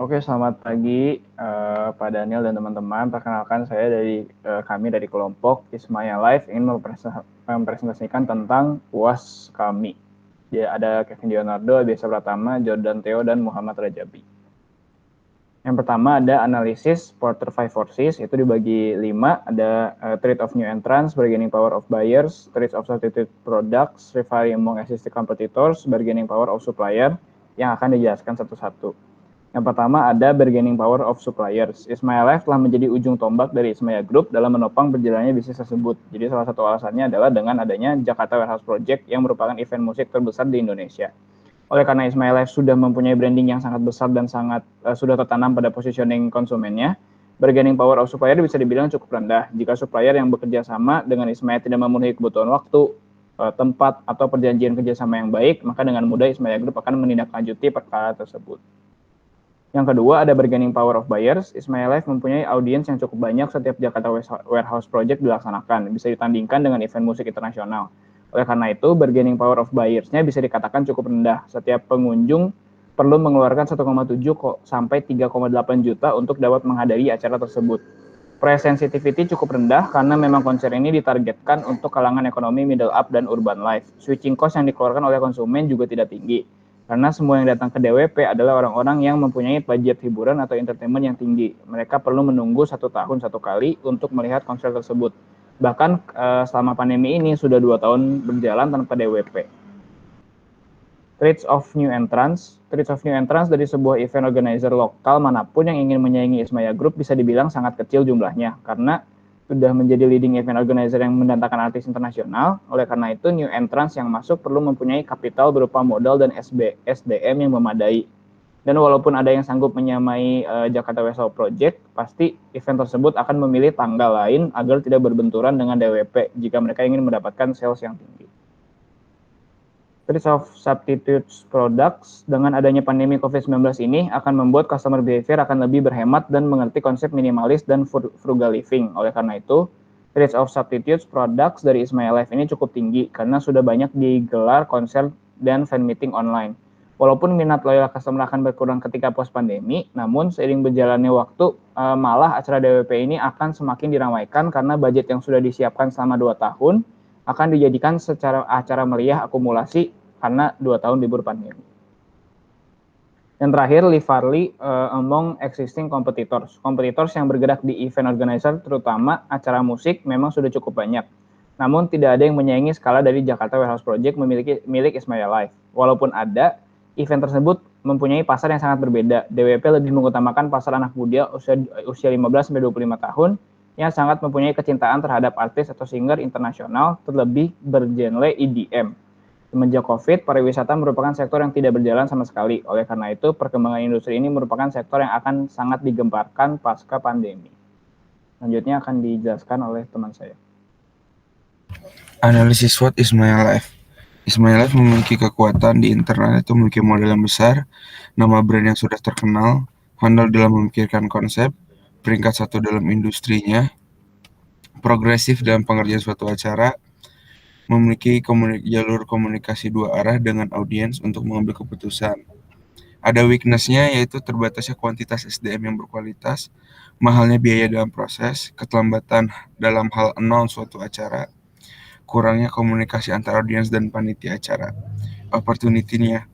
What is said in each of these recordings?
Oke, selamat pagi Pak Daniel dan teman-teman. Perkenalkan saya kami dari kelompok Ismaya Live ingin mempresentasikan tentang UAS kami. Ada Kevin Leonardo, Biasa Pratama, Jordan Theo, dan Muhammad Rajabi. Yang pertama ada analisis Porter 5 forces, itu dibagi 5. Ada trade of new entrants, bargaining power of buyers, trade of substitute products, rivalry among existing competitors, bargaining power of supplier, yang akan dijelaskan satu-satu. Yang pertama ada bargaining power of suppliers. Ismaya Life telah menjadi ujung tombak dari Ismaya Group dalam menopang berjalannya bisnis tersebut. Jadi salah satu alasannya adalah dengan adanya Jakarta Warehouse Project yang merupakan event musik terbesar di Indonesia. Oleh karena Ismaya Life sudah mempunyai branding yang sangat besar dan sudah tertanam pada positioning konsumennya, bargaining power of supplier bisa dibilang cukup rendah. Jika supplier yang bekerja sama dengan Ismaya tidak memenuhi kebutuhan waktu, tempat, atau perjanjian kerjasama yang baik, maka dengan mudah Ismaya Group akan menindaklanjuti perkara tersebut. Yang kedua ada bargaining power of buyers. Ismaya Life mempunyai audiens yang cukup banyak setiap Jakarta Warehouse Project dilaksanakan. Bisa ditandingkan dengan event musik internasional. Oleh karena itu, bargaining power of buyers-nya bisa dikatakan cukup rendah. Setiap pengunjung perlu mengeluarkan 1,7 sampai 3,8 juta untuk dapat menghadiri acara tersebut. Price sensitivity cukup rendah karena memang konser ini ditargetkan untuk kalangan ekonomi middle up dan urban life. Switching cost yang dikeluarkan oleh konsumen juga tidak tinggi. Karena semua yang datang ke DWP adalah orang-orang yang mempunyai budget hiburan atau entertainment yang tinggi. Mereka perlu menunggu 1 tahun 1 kali untuk melihat konser tersebut. Bahkan selama pandemi ini sudah 2 tahun berjalan tanpa DWP. Trades of new entrants dari sebuah event organizer lokal manapun yang ingin menyaingi Ismaya Group bisa dibilang sangat kecil jumlahnya. Karena sudah menjadi leading event organizer yang mendatangkan artis internasional. Oleh karena itu, new entrants yang masuk perlu mempunyai kapital berupa modal dan SDM yang memadai. Dan walaupun ada yang sanggup menyamai Jakarta Warehouse Project, pasti event tersebut akan memilih tanggal lain agar tidak berbenturan dengan DWP jika mereka ingin mendapatkan sales yang tinggi. Trade of substitutes products, dengan adanya pandemi COVID-19 ini akan membuat customer behavior akan lebih berhemat dan mengerti konsep minimalis dan frugal living. Oleh karena itu, trade of substitutes products dari Ismaya Life ini cukup tinggi karena sudah banyak digelar konser dan fan meeting online. Walaupun minat loyal customer akan berkurang ketika post pandemi, namun seiring berjalannya waktu, malah acara DWP ini akan semakin diramaikan karena budget yang sudah disiapkan selama 2 tahun akan dijadikan secara acara meriah akumulasi karena 2 tahun libur pandemi. Yang terakhir, rivalry among existing competitors. Kompetitors yang bergerak di event organizer, terutama acara musik, memang sudah cukup banyak. Namun tidak ada yang menyaingi skala dari Jakarta Warehouse Project milik Ismaya Life. Walaupun ada, event tersebut mempunyai pasar yang sangat berbeda. DWP lebih mengutamakan pasar anak muda usia 15-25 tahun yang sangat mempunyai kecintaan terhadap artis atau singer internasional, terlebih bergenre EDM. Semenjak COVID, pariwisata merupakan sektor yang tidak berjalan sama sekali. Oleh karena itu, perkembangan industri ini merupakan sektor yang akan sangat digemparkan pasca pandemi. Selanjutnya akan dijelaskan oleh teman saya. Analisis SWOT Ismaya Life. Ismaya Life memiliki kekuatan di internal, itu memiliki modal yang besar, nama brand yang sudah terkenal, handal dalam memikirkan konsep, peringkat 1 dalam industrinya, progresif dalam pengerjaan suatu acara, memiliki jalur komunikasi 2 arah dengan audiens untuk mengambil keputusan. Ada weakness-nya, yaitu terbatasnya kuantitas SDM yang berkualitas, mahalnya biaya dalam proses, keterlambatan dalam hal announce suatu acara, kurangnya komunikasi antara audiens dan panitia acara. Opportunity-nya,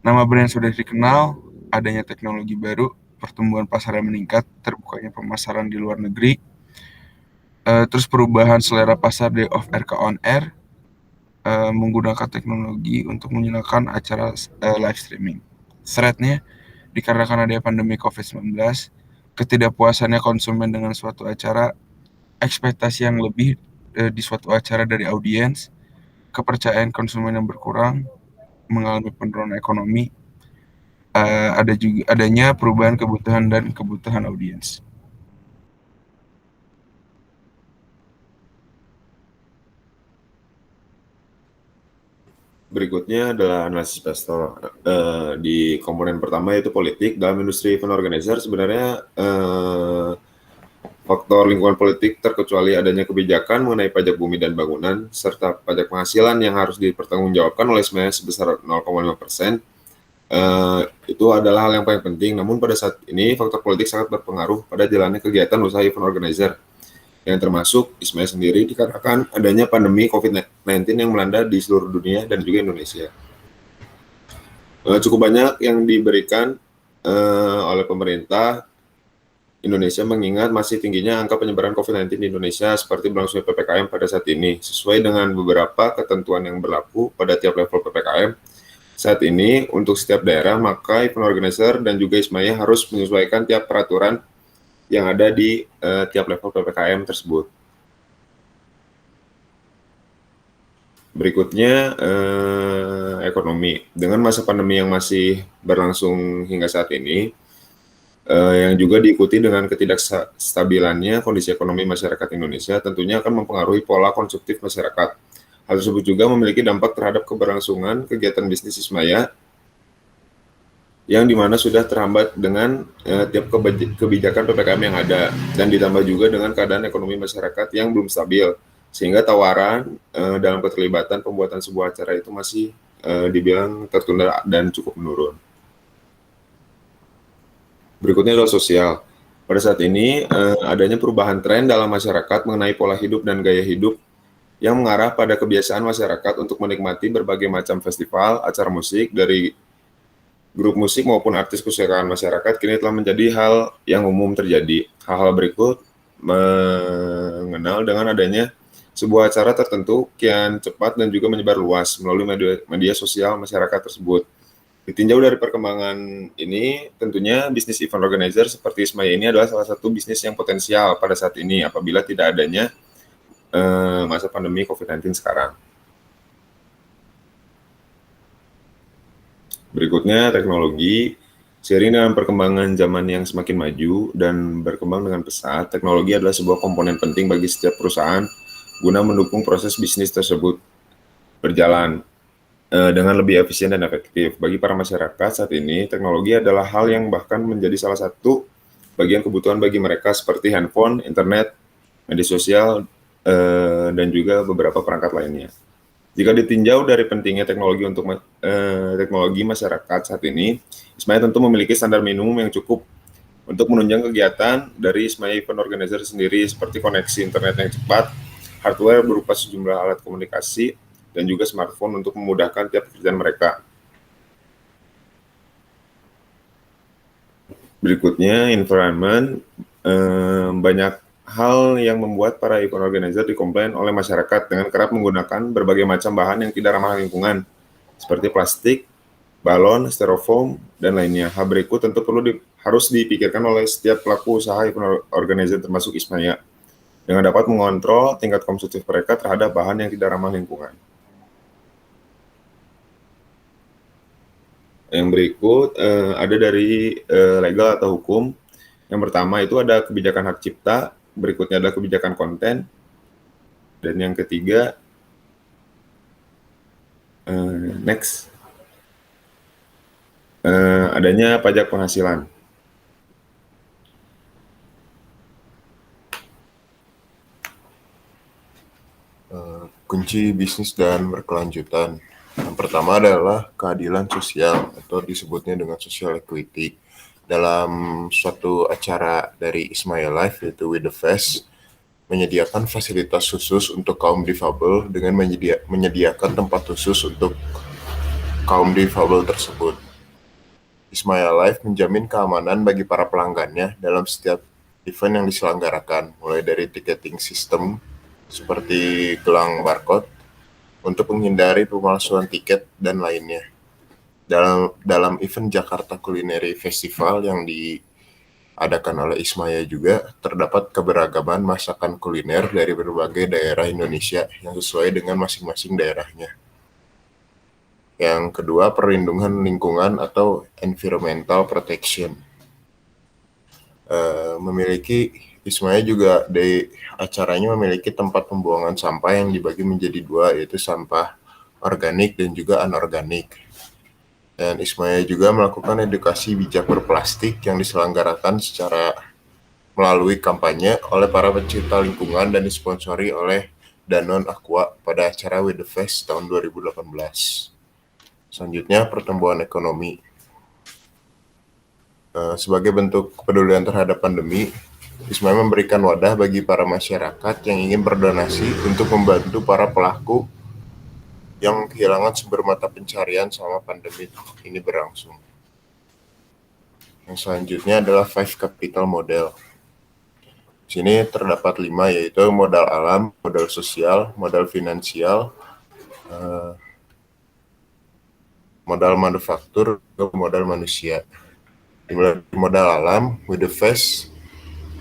nama brand sudah dikenal, adanya teknologi baru, pertumbuhan pasar yang meningkat, terbukanya pemasaran di luar negeri, terus perubahan selera pasar dari off air ke on air, menggunakan teknologi untuk menyenangkan acara live streaming. Threat-nya, dikarenakan adanya pandemi COVID-19, ketidakpuasannya konsumen dengan suatu acara, ekspektasi yang lebih di suatu acara dari audiens, kepercayaan konsumen yang berkurang, mengalami penurunan ekonomi, ada juga adanya perubahan kebutuhan dan kebutuhan audiens. Berikutnya adalah analisis investor. Di komponen pertama yaitu politik. Dalam industri event organizer sebenarnya faktor lingkungan politik terkecuali adanya kebijakan mengenai pajak bumi dan bangunan serta pajak penghasilan yang harus dipertanggungjawabkan oleh Ismaya sebesar 0,5%. Itu adalah hal yang paling penting. Namun pada saat ini faktor politik sangat berpengaruh pada jalannya kegiatan usaha event organizer, yang termasuk Ismaya sendiri dikarenakan adanya pandemi COVID-19 yang melanda di seluruh dunia dan juga Indonesia. Cukup banyak yang diberikan oleh pemerintah Indonesia mengingat masih tingginya angka penyebaran COVID-19 di Indonesia seperti berlangsungnya PPKM pada saat ini. Sesuai dengan beberapa ketentuan yang berlaku pada tiap level PPKM saat ini untuk setiap daerah, maka event organizer dan juga Ismaya harus menyesuaikan tiap peraturan yang ada di tiap level PPKM tersebut. Berikutnya, ekonomi. Dengan masa pandemi yang masih berlangsung hingga saat ini, yang juga diikuti dengan ketidakstabilannya kondisi ekonomi masyarakat Indonesia, tentunya akan mempengaruhi pola konsumtif masyarakat. Hal tersebut juga memiliki dampak terhadap keberlangsungan kegiatan bisnis Ismaya, yang dimana sudah terhambat dengan tiap kebijakan PPKM yang ada, dan ditambah juga dengan keadaan ekonomi masyarakat yang belum stabil, sehingga tawaran dalam keterlibatan pembuatan sebuah acara itu masih dibilang tertunda dan cukup menurun. Berikutnya adalah sosial. Pada saat ini, adanya perubahan tren dalam masyarakat mengenai pola hidup dan gaya hidup yang mengarah pada kebiasaan masyarakat untuk menikmati berbagai macam festival, acara musik, dari grup musik maupun artis kesukaan masyarakat kini telah menjadi hal yang umum terjadi. Hal-hal berikut mengenal dengan adanya sebuah acara tertentu kian cepat dan juga menyebar luas melalui media sosial masyarakat tersebut. Ditinjau dari perkembangan ini, tentunya bisnis event organizer seperti Ismaya ini adalah salah satu bisnis yang potensial pada saat ini apabila tidak adanya masa pandemi COVID-19 sekarang. Berikutnya, teknologi. Seiring dengan perkembangan zaman yang semakin maju dan berkembang dengan pesat, teknologi adalah sebuah komponen penting bagi setiap perusahaan guna mendukung proses bisnis tersebut berjalan dengan lebih efisien dan efektif. Bagi para masyarakat saat ini, teknologi adalah hal yang bahkan menjadi salah satu bagian kebutuhan bagi mereka seperti handphone, internet, media sosial, dan juga beberapa perangkat lainnya. Jika ditinjau dari pentingnya teknologi untuk teknologi masyarakat saat ini, Ismaya tentu memiliki standar minimum yang cukup untuk menunjang kegiatan dari Ismaya Event Organizer sendiri, seperti koneksi internet yang cepat, hardware berupa sejumlah alat komunikasi, dan juga smartphone untuk memudahkan tiap pekerjaan mereka. Berikutnya, environment. Banyak hal yang membuat para event organizer dikomplain oleh masyarakat dengan kerap menggunakan berbagai macam bahan yang tidak ramah lingkungan, seperti plastik, balon, styrofoam, dan lainnya. Hal berikut tentu harus dipikirkan oleh setiap pelaku usaha event organizer termasuk Ismaya, dengan dapat mengontrol tingkat konsumtif mereka terhadap bahan yang tidak ramah lingkungan. Yang berikut ada dari legal atau hukum. Yang pertama itu ada kebijakan hak cipta, berikutnya adalah kebijakan konten, dan yang ketiga adanya pajak penghasilan. Kunci bisnis dan berkelanjutan. Yang pertama adalah keadilan sosial atau disebutnya dengan social equity. Dalam suatu acara dari Ismaya Life yaitu With The Fest, menyediakan fasilitas khusus untuk kaum difabel dengan menyediakan tempat khusus untuk kaum difabel tersebut. Ismaya Life menjamin keamanan bagi para pelanggannya dalam setiap event yang diselenggarakan, mulai dari ticketing system seperti gelang barcode untuk menghindari pemalsuan tiket dan lainnya. Dalam event Jakarta Culinary Festival yang diadakan oleh Ismaya juga terdapat keberagaman masakan kuliner dari berbagai daerah Indonesia yang sesuai dengan masing-masing daerahnya. Yang kedua, perlindungan lingkungan atau environmental protection. Ismaya juga di acaranya memiliki tempat pembuangan sampah yang dibagi menjadi dua, yaitu sampah organik dan juga anorganik. Dan Ismaya juga melakukan edukasi bijak berplastik yang diselenggarakan secara melalui kampanye oleh para pecinta lingkungan dan disponsori oleh Danone Aqua pada acara With The Fest tahun 2018. Selanjutnya, pertumbuhan ekonomi. Sebagai bentuk kepedulian terhadap pandemi, Ismaya memberikan wadah bagi para masyarakat yang ingin berdonasi untuk membantu para pelaku yang kehilangan sumber mata pencarian selama pandemi ini berlangsung. Yang selanjutnya adalah 5 capital model. Di sini terdapat 5, yaitu modal alam, modal sosial, modal finansial, modal manufaktur, dan modal manusia. Dimulai dari modal alam, with the face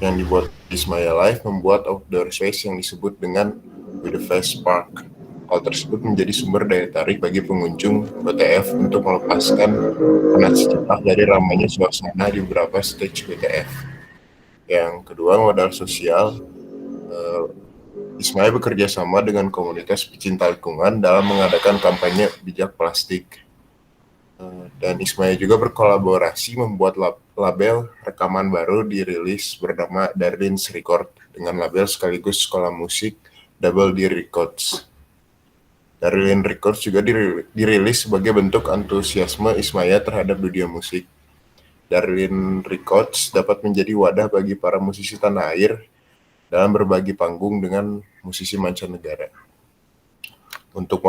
yang dibuat Ismaya Life membuat outdoor space yang disebut dengan with the face park. Hal tersebut menjadi sumber daya tarik bagi pengunjung WTF untuk melepaskan penat sejenak dari ramainya suasana di beberapa stage WTF. Yang kedua, modal sosial. Ismaya bekerja sama dengan komunitas pecinta lingkungan dalam mengadakan kampanye bijak plastik. Dan Ismaya juga berkolaborasi membuat label rekaman baru dirilis bernama Darlins Record dengan label sekaligus sekolah musik Double D Records. Darlin Records juga dirilis sebagai bentuk antusiasme Ismaya terhadap dunia musik. Darlin Records dapat menjadi wadah bagi para musisi tanah air dalam berbagi panggung dengan musisi mancanegara. Untuk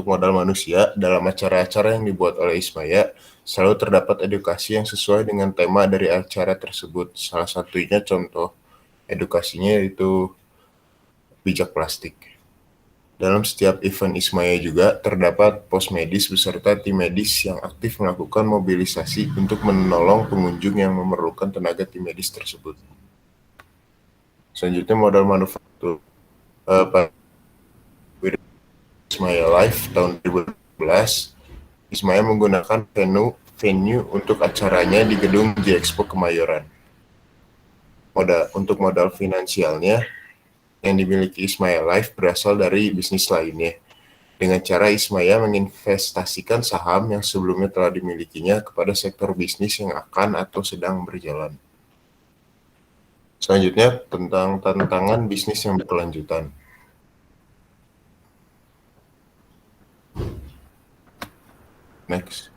modal manusia, dalam acara-acara yang dibuat oleh Ismaya, selalu terdapat edukasi yang sesuai dengan tema dari acara tersebut. Salah satunya contoh edukasinya yaitu bijak plastik. Dalam setiap event Ismaya juga terdapat pos medis beserta tim medis yang aktif melakukan mobilisasi untuk menolong pengunjung yang memerlukan tenaga tim medis tersebut. Selanjutnya modal manufaktur. Ismaya Life tahun 2012, Ismaya menggunakan venue untuk acaranya di gedung J-Expo Kemayoran. Untuk modal finansialnya yang dimiliki Ismaya Life berasal dari bisnis lainnya. Dengan cara Ismaya menginvestasikan saham yang sebelumnya telah dimilikinya kepada sektor bisnis yang akan atau sedang berjalan. Selanjutnya tentang tantangan bisnis yang berkelanjutan. Next.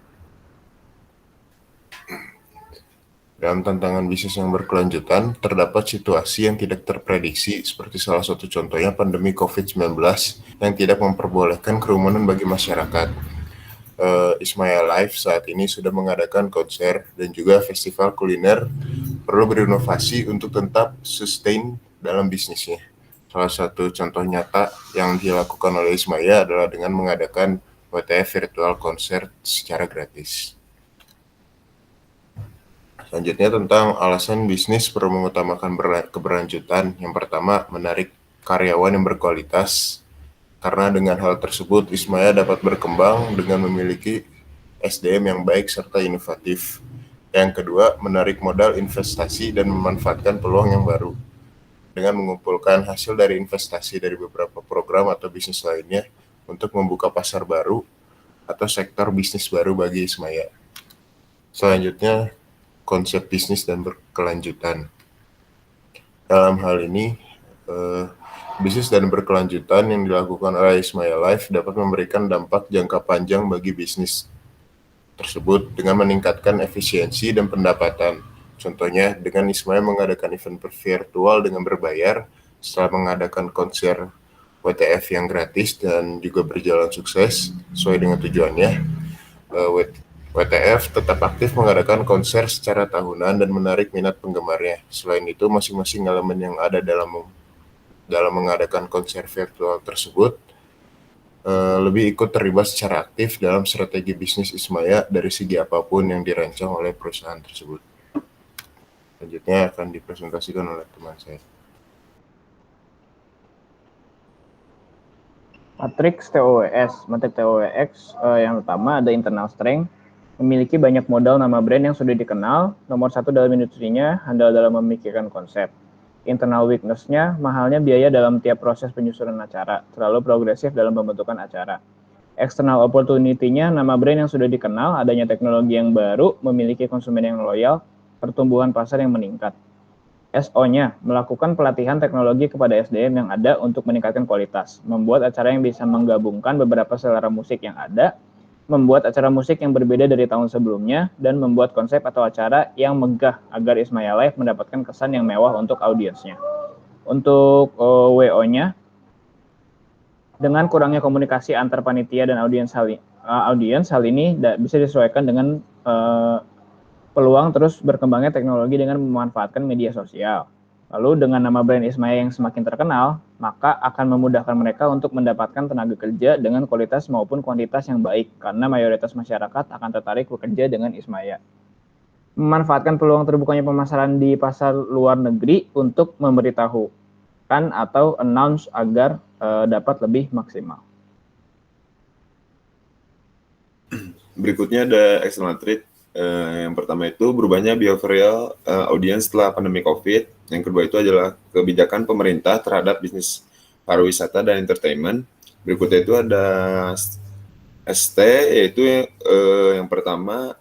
Dalam tantangan bisnis yang berkelanjutan, terdapat situasi yang tidak terprediksi, seperti salah satu contohnya pandemi COVID-19 yang tidak memperbolehkan kerumunan bagi masyarakat. Ismaya Life saat ini sudah mengadakan konser dan juga festival kuliner, perlu berinovasi untuk tetap sustain dalam bisnisnya. Salah satu contoh nyata yang dilakukan oleh Ismaya adalah dengan mengadakan WTF virtual konser secara gratis. Selanjutnya tentang alasan bisnis perlu mengutamakan keberlanjutan. Yang pertama, menarik karyawan yang berkualitas. Karena dengan hal tersebut, Ismaya dapat berkembang dengan memiliki SDM yang baik serta inovatif. Yang kedua, menarik modal investasi dan memanfaatkan peluang yang baru. Dengan mengumpulkan hasil dari investasi dari beberapa program atau bisnis lainnya, untuk membuka pasar baru atau sektor bisnis baru bagi Ismaya. Selanjutnya, konsep bisnis dan berkelanjutan. Dalam hal ini, bisnis dan berkelanjutan yang dilakukan oleh Ismaya Life dapat memberikan dampak jangka panjang bagi bisnis tersebut dengan meningkatkan efisiensi dan pendapatan. Contohnya, dengan Ismaya mengadakan event virtual dengan berbayar, setelah mengadakan konser WTF yang gratis dan juga berjalan sukses sesuai dengan tujuannya, WTF tetap aktif mengadakan konser secara tahunan dan menarik minat penggemarnya. Selain itu, masing-masing elemen yang ada dalam mengadakan konser virtual tersebut lebih ikut terlibat secara aktif dalam strategi bisnis Ismaya dari segi apapun yang dirancang oleh perusahaan tersebut. Selanjutnya akan dipresentasikan oleh teman saya. Matriks TOWX yang pertama ada internal strength, memiliki banyak modal nama brand yang sudah dikenal, nomor 1 dalam industrinya, handal dalam memikirkan konsep. Internal weakness-nya, mahalnya biaya dalam tiap proses penyusunan acara, terlalu progresif dalam pembentukan acara. External opportunity-nya, nama brand yang sudah dikenal, adanya teknologi yang baru, memiliki konsumen yang loyal, pertumbuhan pasar yang meningkat. SO-nya, melakukan pelatihan teknologi kepada SDM yang ada untuk meningkatkan kualitas, membuat acara yang bisa menggabungkan beberapa selera musik yang ada, membuat acara musik yang berbeda dari tahun sebelumnya, dan membuat konsep atau acara yang megah agar Ismaya Live mendapatkan kesan yang mewah untuk audiensnya. Untuk WO-nya, dengan kurangnya komunikasi antar panitia dan audiens, hal ini bisa disesuaikan dengan peluang terus berkembangnya teknologi dengan memanfaatkan media sosial. Lalu dengan nama brand Ismaya yang semakin terkenal, maka akan memudahkan mereka untuk mendapatkan tenaga kerja dengan kualitas maupun kuantitas yang baik, karena mayoritas masyarakat akan tertarik bekerja dengan Ismaya. Memanfaatkan peluang terbukanya pemasaran di pasar luar negeri untuk memberitahukan atau announce agar dapat lebih maksimal. Berikutnya ada external threat. Yang pertama itu berubahnya behavioral audience setelah pandemi COVID. Yang kedua itu adalah kebijakan pemerintah terhadap bisnis pariwisata dan entertainment. Berikutnya itu ada ST, yaitu yang pertama,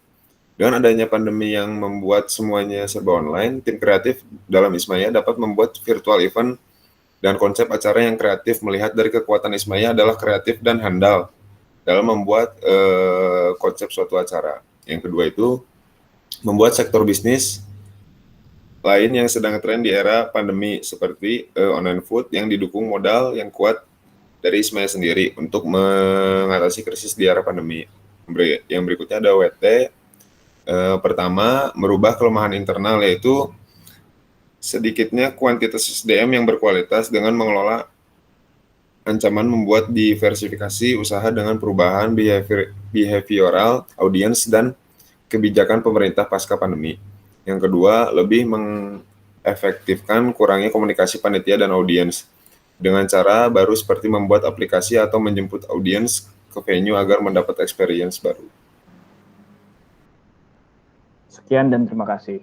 dengan adanya pandemi yang membuat semuanya serba online, tim kreatif dalam Ismaya dapat membuat virtual event dan konsep acara yang kreatif. Melihat dari kekuatan Ismaya adalah kreatif dan handal dalam membuat konsep suatu acara. Yang kedua itu membuat sektor bisnis lain yang sedang tren di era pandemi seperti online food yang didukung modal yang kuat dari Ismaya sendiri untuk mengatasi krisis di era pandemi. Yang berikutnya ada WT. Pertama, merubah kelemahan internal, yaitu sedikitnya kuantitas SDM yang berkualitas dengan mengelola ancaman membuat diversifikasi usaha dengan perubahan behavioral audience dan kebijakan pemerintah pasca pandemi. Yang kedua, lebih mengefektifkan kurangnya komunikasi panitia dan audiens dengan cara baru seperti membuat aplikasi atau menjemput audiens ke venue agar mendapat experience baru. Sekian dan terima kasih.